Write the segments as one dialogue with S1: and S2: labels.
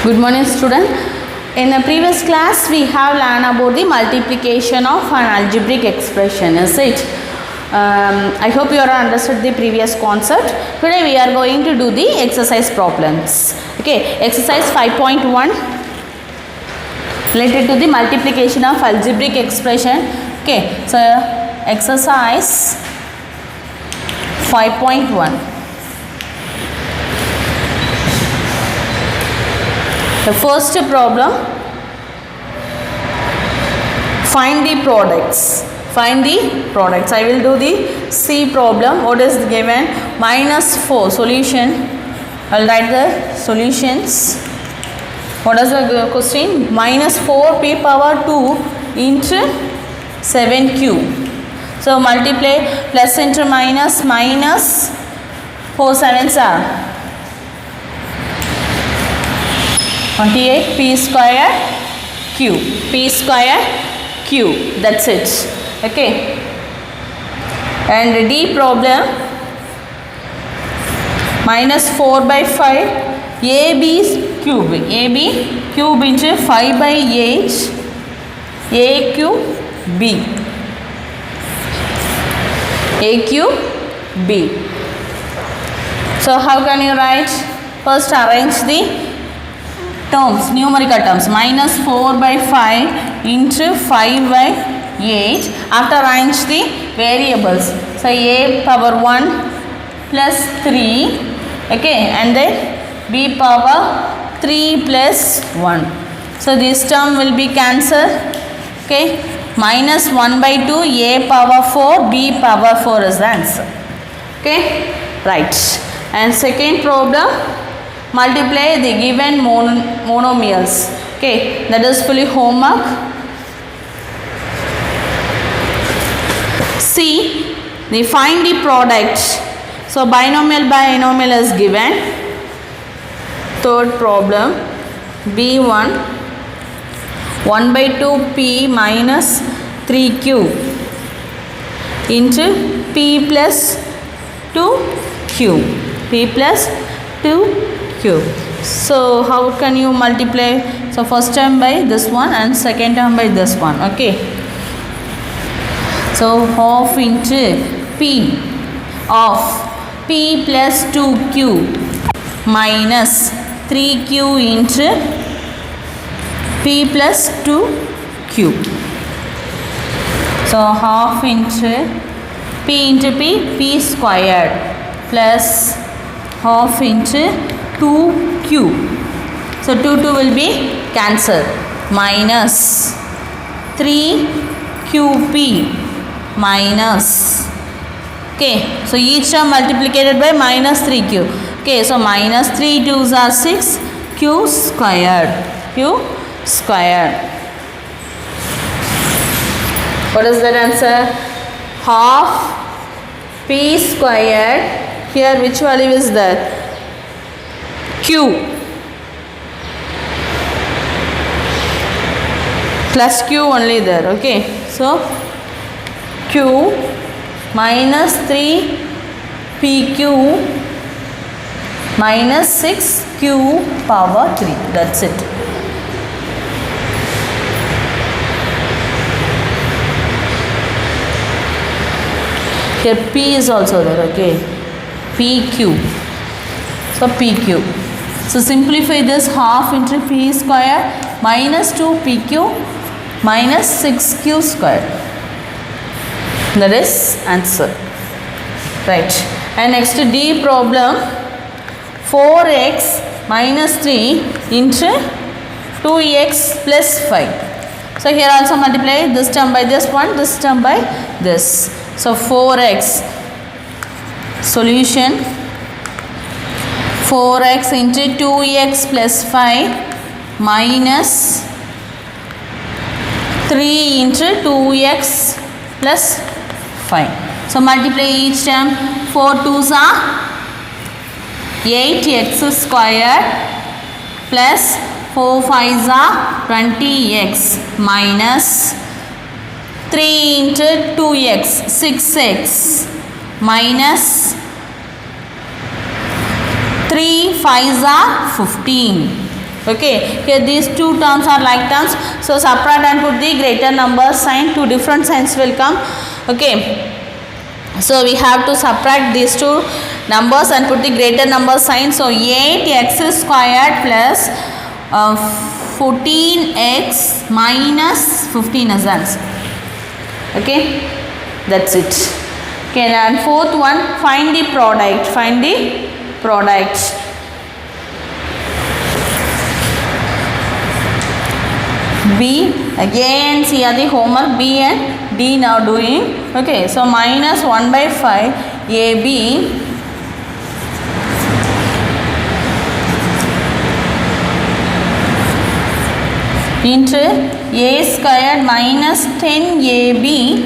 S1: Good morning, student. In the previous class, we have learned about the multiplication of an algebraic expression, is it? I hope you are understood the previous concept. Today, we are going to do the exercise problems. Okay, exercise 5.1 related to the multiplication of algebraic expression. Okay, so exercise 5.1. The first problem, find the products. Find the products. I will do the C problem. What is given? -4 solution. I will write the solutions. What is the question? -4p power 2 into 7q. So multiply plus into minus, minus 4 sevens are 28 p square q, p square q, that's it. Okay, and D problem, -4 by 5 ab cube, ab cube into 5 by 8 aq b, aq b. So how can you write? First arrange the terms, numerical terms. -4 by 5 into 5 by 8. After arrange the variables. So a power 1 plus 3. Okay, and then b power 3 plus 1. So this term will be cancelled. Okay, -1 by 2, a power 4, b power 4 is the answer. Okay, right. And second problem, multiply the given monomials. Okay, that is fully homework. C, they find the product. So binomial by binomial is given. Third problem, B1, 1 by 2p minus 3q into p plus 2q, p plus 2q. So how can you multiply? So first term by this one and second term by this one. Okay, so half into p of p plus 2q minus 3q into p plus 2q. So half into p squared plus half into 2q. So 2 will be cancelled. Minus 3qp minus. Okay, so each term multiplied by minus 3q. Okay, so minus 3 2s are 6, q squared. Q squared. What is that answer? Half p squared. Here which value is that? Q plus q only there. Okay, so q minus 3 pq minus 6q power 3. That's it. Here p is also there. Okay, pq. So pq. So simplify this, half into p square minus 2pq minus 6q square. That is answer. Right. And next D problem, 4x minus 3 into 2x plus 5. So here also multiply this term by this one, this term by this. So 4x solution, 4x into 2x plus 5 minus 3 into 2x plus 5. So multiply each term. 4 2s are 8x squared plus 4 5s are 20x minus 3 into 2x 6x minus 3 5s are 15. Okay, here these two terms are like terms, so subtract and put the greater number sign. Two different signs will come. Okay, so we have to subtract these two numbers and put the greater number sign. So 8x squared plus 14x minus 15 is answer. Okay, that's it. Okay, and fourth one, find the product. Find the product. B, again see the homework, B and D now doing. Okay, so minus 1 by 5 AB into A squared minus 10AB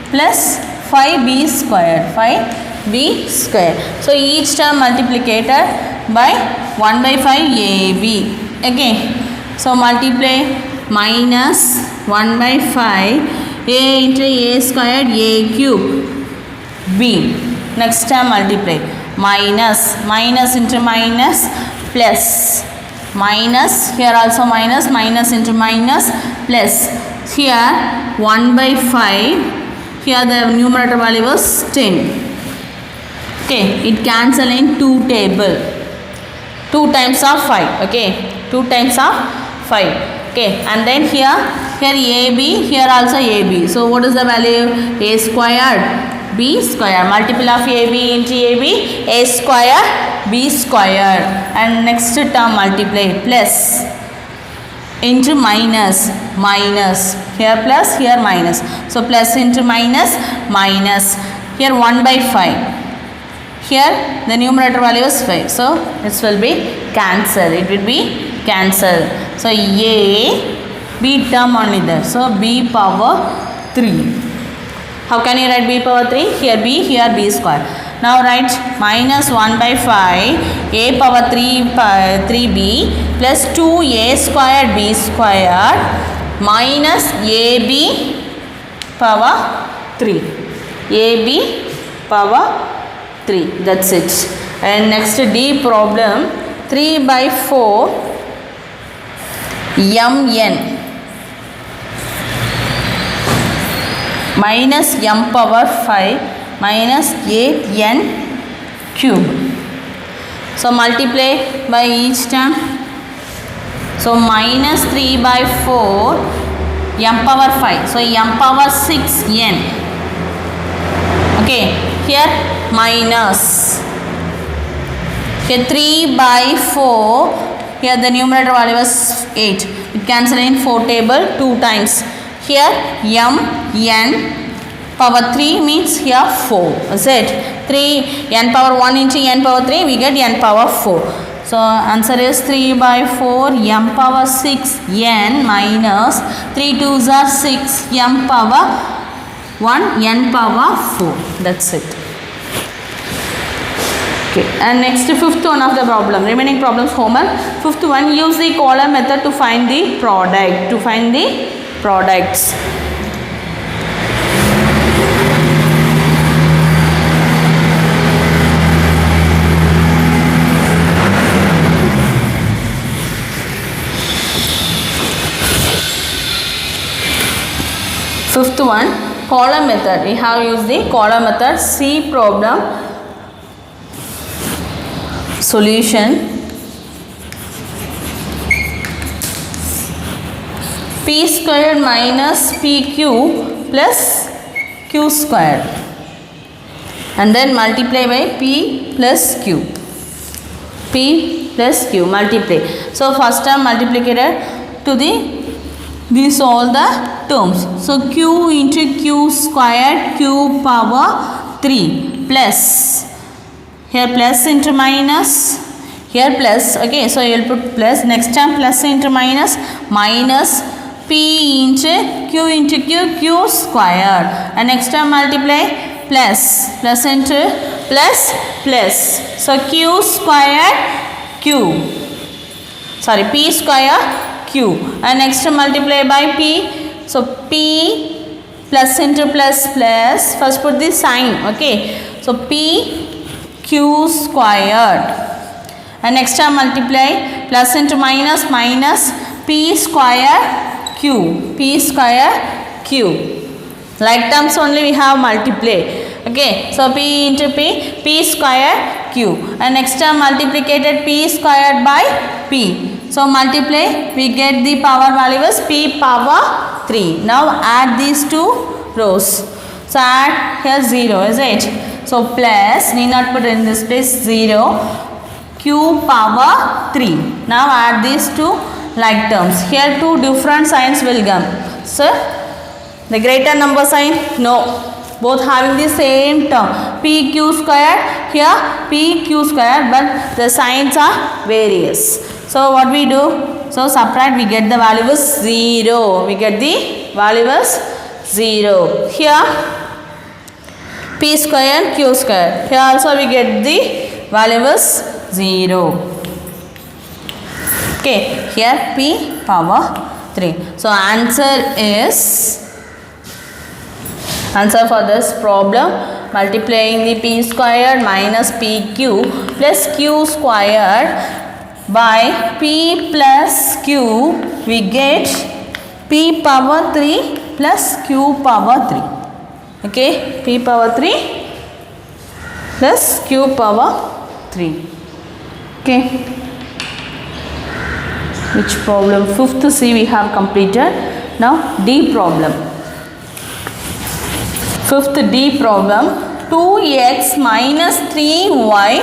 S1: plus 5B squared. 5B squared. So each term multiplicated by 1 by 5AB. Okay, so multiply minus 1 by 5 A into A squared A cube B. Next term multiply minus into minus plus minus, here also minus into minus plus, here 1 by 5, here the numerator value was 10. Okay, it cancel in 2 table, 2 times of 5. Okay, 2 times of 5. Okay, and then here AB, here also AB. So what is the value? A squared B square, multiple of AB into AB, A square B square, and next term multiply plus into minus, here plus, here minus. So plus into minus, here 1 by 5. Here the numerator value is 5. So this will be cancelled. It will be cancelled. So A, B term only there. So B power 3. How can you write B power 3? Here B, here B square. Now write minus 1 by 5 A power 3B plus 2A squared B squared minus AB power 3. AB power 3. That's it. And next D problem, 3 by 4 mn minus m power 5 minus 8n cube. So multiply by each term. So minus 3 by 4 m power 5. So m power 6n. Okay, here minus. Here 3 by 4. Here the numerator value was 8. It cancel in 4 table 2 times. Here m n power 3 means here 4. Is it? 3 n power 1 into n power 3, we get n power 4. So answer is 3 by 4 m power 6 n minus 3 2s are 6 m power 1 n power 4. That's it. Okay, and next fifth one of the problem, remaining problems homework. Fifth one, use the column method to find the product, to find the products. Fifth one, column method. We have used the column method. C problem. Solution. P squared minus PQ plus Q squared, and then multiply by P plus Q. P plus Q multiply. So first term multiplicated to these all the terms. So Q into Q squared, Q power 3 plus, here plus into minus, here plus. Okay, so you will put plus. Next term plus into minus, minus P into Q, Q squared, and next term multiply plus into plus. So Q squared Q, sorry, P square Q, and next term multiply by P. So P plus into plus. First put the sign. Okay, so P Q squared, And next time multiply plus into minus, minus p square q, p square q. Like terms only we have multiply. Okay, so p into p square q, and next time multiplicated p squared by p. So multiply, we get the power value is p power 3. Now add these two rows. So add here 0, is it? So plus, need not put in this place 0, q power 3. Now add these two like terms. Here two different signs will come. So the greater number sign, no. Both having the same term, pq square, here pq square, but the signs are various. So what we do? So subtract, we get the value is 0. We get the value is 0. Here p square and q square. Here also we get the value is 0. Okay, here p power 3. So answer for this problem, multiplying the p squared minus pq plus q squared by p plus q, we get p power 3 plus q power 3. Okay, p power 3 plus q power 3. Okay, which problem? Fifth C we have completed. Now D problem. Fifth D problem, 2x minus 3y,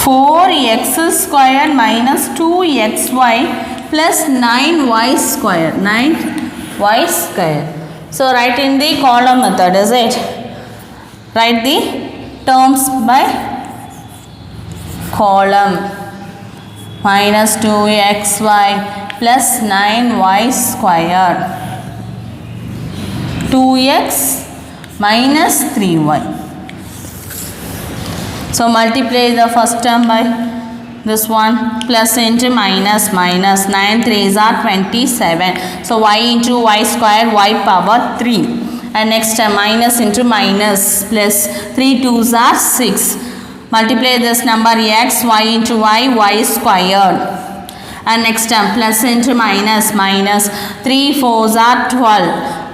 S1: 4x squared minus 2xy plus 9y square, 9y square. So write in the column method, is it? Write the terms by column. Minus 2xy plus 9y square, 2x minus 3y. So multiply the first term by this one, plus into minus, minus 9 3s are 27. So y into y square, y power 3. And next term minus into minus, plus 3 2s are 6. Multiply this number x, y into y, y squared. And next term plus into minus, minus 3 4s are 12.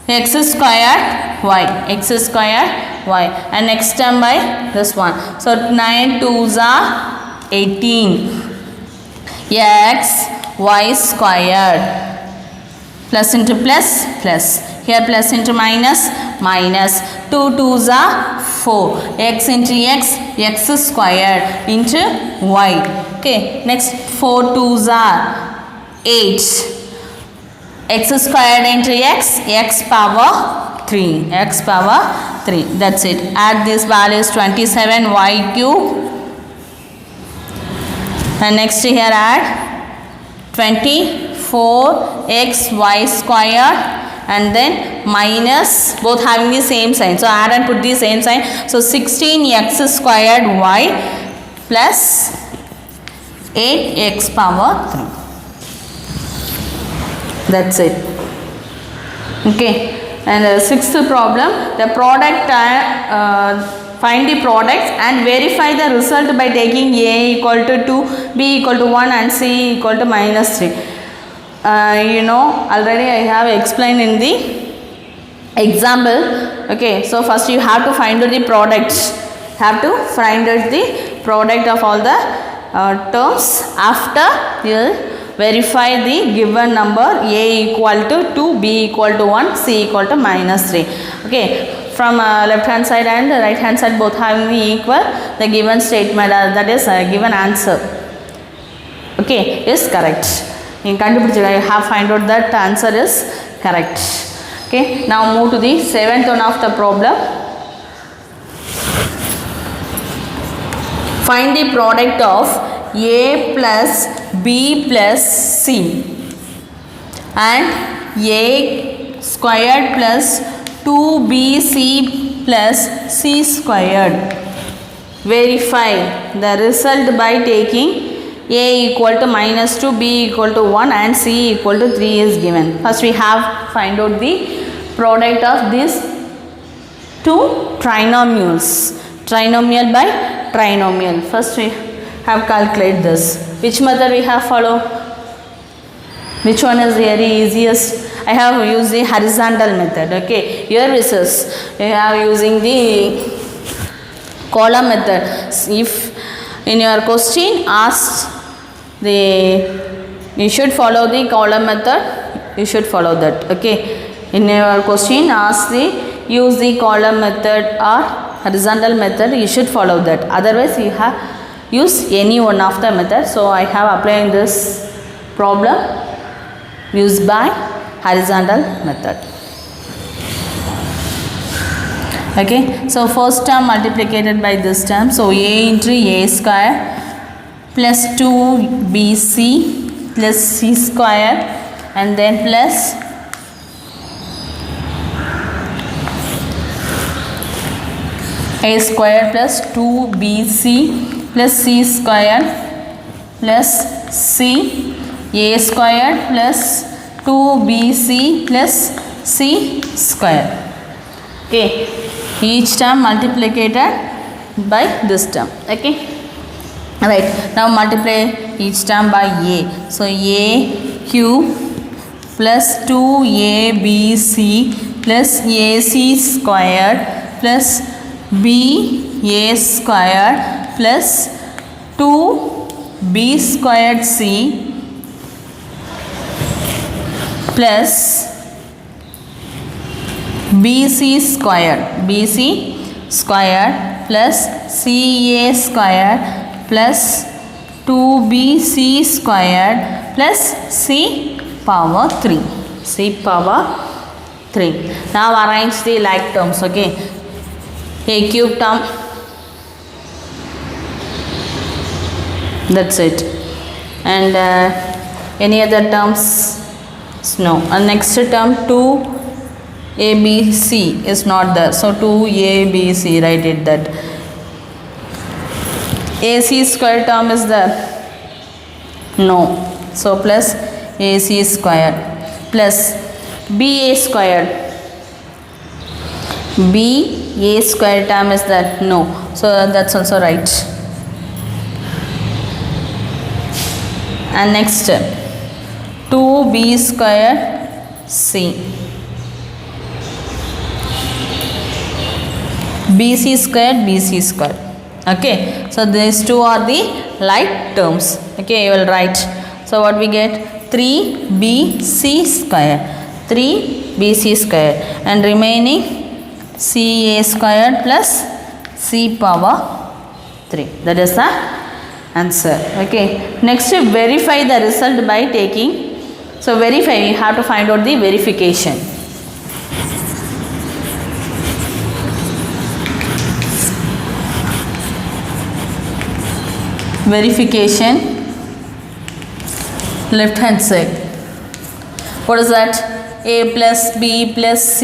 S1: X squared y, x squared y, and next term by this one. So 9 2s are 18. X y squared, plus into plus, plus. Here plus into minus, minus 2 2s are 4. X into x, x squared into y. Okay, next 4 2s are 8. X squared into x, x power 3, x power 3. That's it. Add these values, 27 y cube, and next here add 24 x y squared, and then minus, both having the same sign. So add and put the same sign. So 16 x squared y plus 8 x power 3. That's it. Okay, and the sixth problem, the product, find the products and verify the result by taking a equal to 2, b equal to 1 and c equal to minus 3. You know, already I have explained in the example. Okay, so first you have to find out the products, have to find out the product of all the terms. After you will verify the given number a equal to 2, b equal to 1, c equal to minus 3. Okay, from left hand side and right hand side both having the equal, the given statement, that is given answer, okay, is correct. You have find out that answer is correct. Okay, now move to the seventh one of the problem. Find the product of a plus b plus c and a squared plus 2bc plus c squared. Verify the result by taking a equal to minus 2, b equal to 1 and c equal to 3 is given. First we have find out the product of these two trinomials. Trinomial by trinomial. First we have calculate this. Which method we have follow? Which one is very easiest? I have used the horizontal method. Okay, here is we have using the column method. If in your question asks you should follow the column method, you should follow that. Okay, in your question asks use the column method or horizontal method, you should follow that. Otherwise you have use any one of the method. So I have applied this problem used by horizontal method. Okay, so first term multiplied by this term, so a into a square plus 2bc plus c square, and then plus a square plus 2bc plus c square plus c, a square plus 2bc plus c square. Okay, each term multiplied by this term. Okay, right, now multiply each term by a. So a cube plus 2abc plus ac squared plus b a squared plus 2b squared c plus bc squared plus ca squared plus 2bc squared plus c power 3. Now arrange the like terms. Okay, a cube term, that's it, and any other terms? No. And next term 2abc is not there, so 2abc, write it that. ac square term is there? No, so plus ac squared plus ba squared. ba square term is there? No, so that's also right. And next 2b squared c, bc squared. Okay, so these two are the like terms. Okay, you will write. So what we get? 3bc squared and remaining ca squared plus c power 3. That is the answer. Okay, next verify the result by taking. So verify, we have to find out the verification. Verification, left hand side. What is that? A plus b plus c,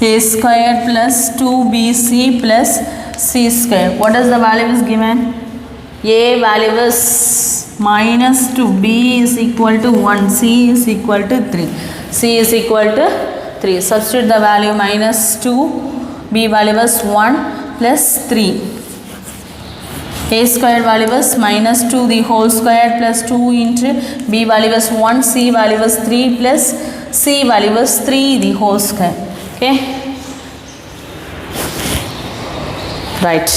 S1: a squared plus 2bc plus c squared. What is the value is given? A value is minus 2, b is equal to 1, c is equal to 3. C is equal to 3. Substitute the value minus 2, b value is 1 plus 3. A squared value is minus 2 the whole square plus 2 into b value is 1, c value is 3 plus c value is 3 the whole square. Okay, right.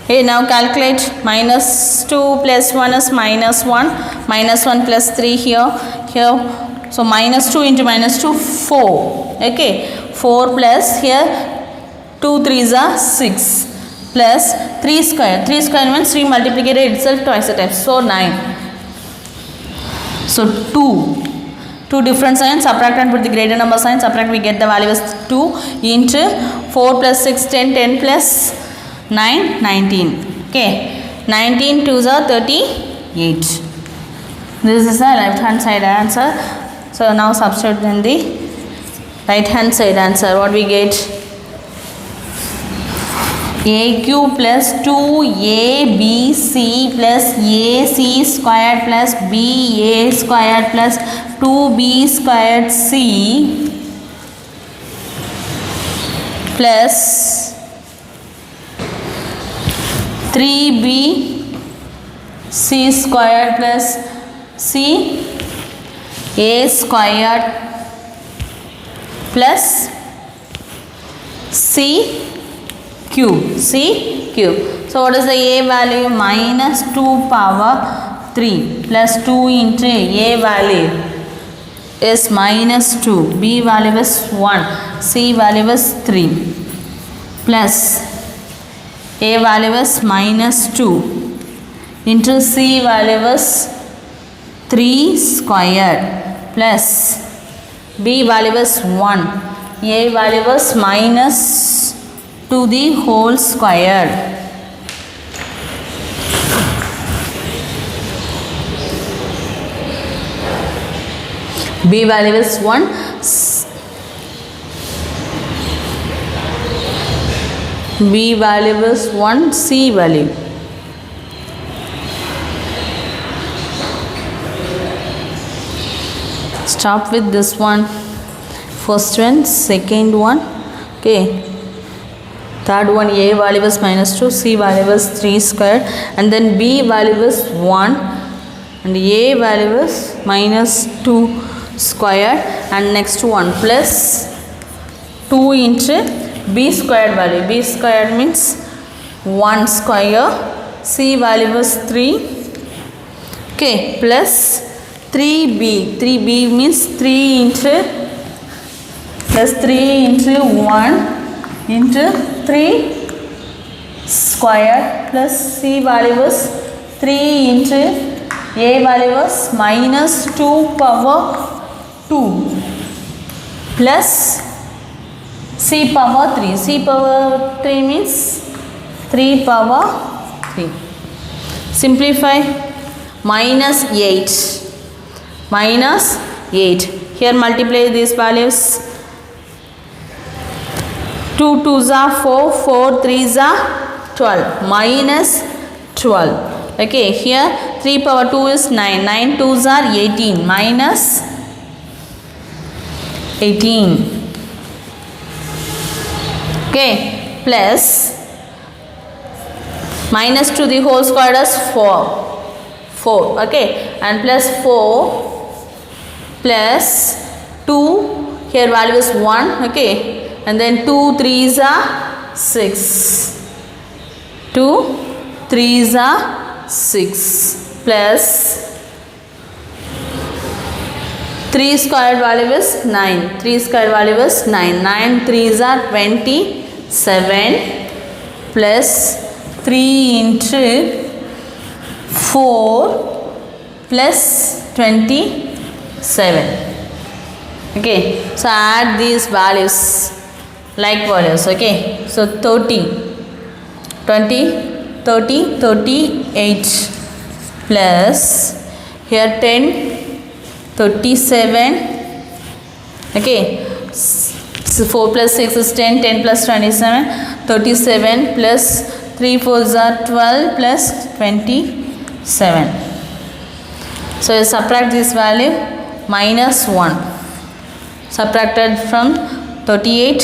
S1: Okay, now calculate. Minus 2 plus 1 is minus 1. Minus 1 plus 3 here. So minus 2 into minus 2, 4. Okay, 4 plus here 2 3s are 6 plus 3 square. 3 square means 3 multiplied itself twice a time. So 9. So 2 different signs, subtract and put the greater number sign. Subtract, we get the value as 2 into 4 plus 6, 10, 10 plus 9, 19. Okay, 19 2s are 38. This is the left hand side answer. So now substitute in the right hand side answer. What we get? A cube plus 2abc plus ac squared plus ba squared plus 2b squared c plus 3b c squared plus c a squared plus c cube. So what is the a value? Minus 2 power 3 plus 2 into a value is minus 2, b value is 1, c value is 3 plus a value is minus 2 into c value is 3 squared plus b value is 1, a value is minus 2 the whole squared. B value is 1, B value is 1, C value. Stop with this one. First one, second one. Okay. Third one, A value is minus 2, C value is 3 squared, and then B value is 1, and A value is minus 2 squared, and next one plus 2 into B squared value. B squared means 1 square, C value is 3, okay, plus 3B. 3B means 3 into plus 3 into 1 into 3 square plus C value is 3 into A value is minus 2 power 2 plus C power 3. C power 3 means 3 power 3. Simplify. Minus 8. Minus 8. Here multiply these values. 2 2s are 4, 4 3s are 12, minus 12. Okay, here 3 power 2 is 9, 9 2s are 18, minus 18. Okay, plus minus 2 the whole square is 4, okay, and plus 4 plus 2, here value is 1, okay, and then 2 3s are 6, 2 3s are 6 plus 3 squared value is 9, 3 squared value is 9, 9 3s are 27 plus 3 into 4 plus 27. Okay, so add these values, like values. Okay, so 30, 20, 30, 38 plus here 10, 37. Okay, so 4 plus 6 is 10, 10 plus 27, 37 plus 3 4s are 12 plus 27. So you subtract this value, minus 1. Subtracted from 38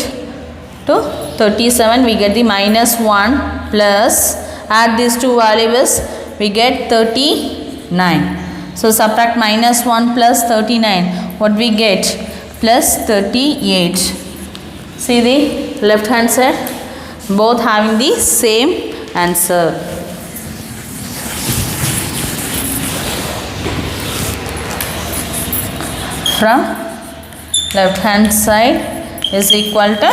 S1: to 37, we get the minus 1 plus, add these two values, we get 39. So subtract minus 1 plus 39, what we get? Plus 38. See the left hand side, both having the same answer. From left hand side is equal to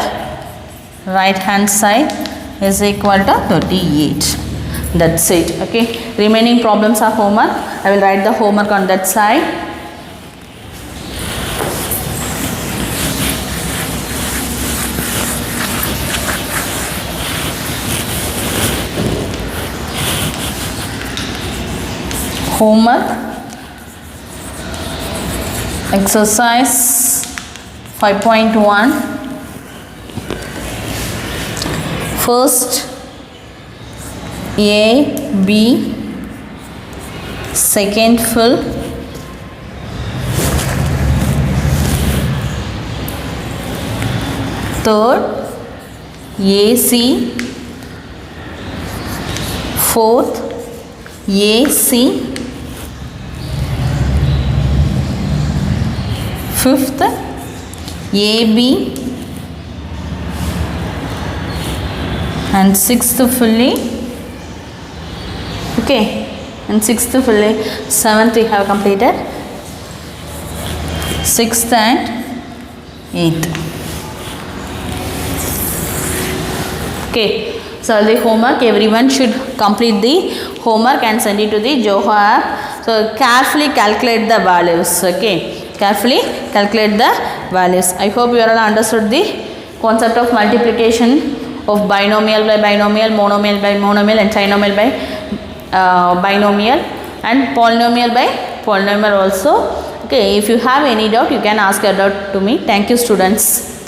S1: right hand side is equal to 38. That's it. Okay, remaining problems are homework. I will write the homework on that side. Homework exercise 5.1. First A, B, second fill, third AC, fourth AC, fifth AB, and sixth fully. Okay, and sixth fully. Seventh we have completed. Sixth and eighth. Okay, so the homework, everyone should complete the homework and send it to the Zoho app. So carefully calculate the values. Okay, carefully calculate the values. I hope you all understood the concept of multiplication of binomial by binomial, monomial by monomial, and trinomial by binomial, and polynomial by polynomial also. Okay, if you have any doubt, you can ask your doubt to me. Thank you, students.